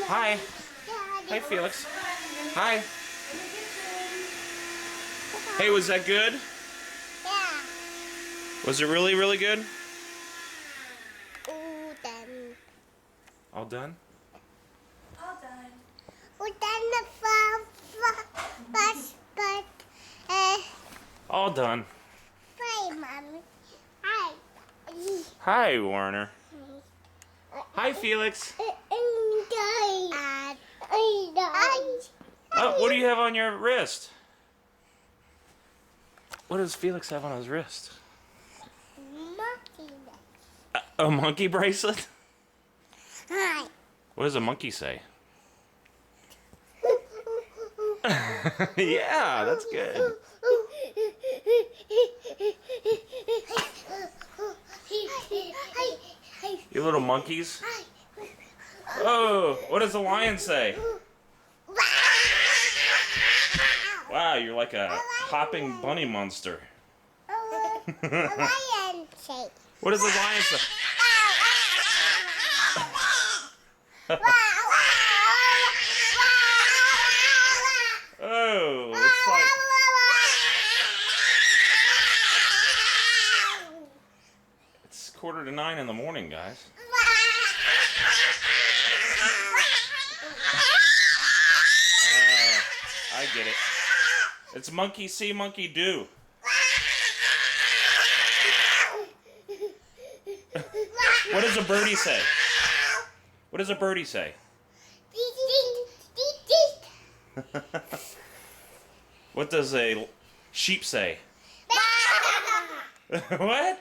Hi. Hi, Felix. Hi. Hey, was that good? Yeah. Was it really, really good? All done. All done? All done. All done the but All done. bye, Mommy. Hi. Hi, Warner. Hi, Felix. Oh, what do you have on your wrist? What does Felix have on his wrist? Monkey. A monkey bracelet? Hi. What does a monkey say? Yeah, that's good. You little monkeys. Oh, what does the lion say? Wow, you're like a hopping bunny monster. Lion shape. What does the lion say? Oh, it's like it's 8:45 in the morning, guys. I get it. It's monkey see, monkey do. What does a birdie say? What does a birdie say? What does a sheep say? What?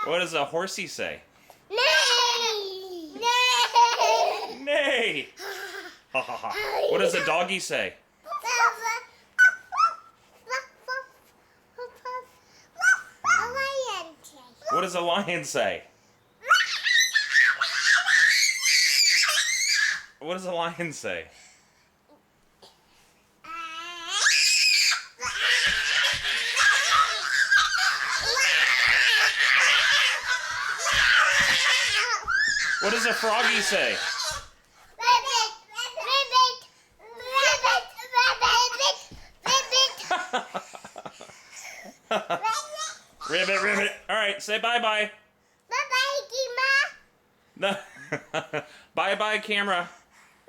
What does a horsey say? Nay! Ha ha ha. What does a doggy say? What does a lion say? What does a lion say? What does a froggy say? Ribbit, ribbit. All right, say bye-bye. Bye-bye, Kima. No. Bye-bye, camera.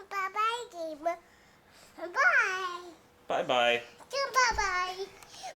Bye-bye, Kima. Bye. Bye-bye.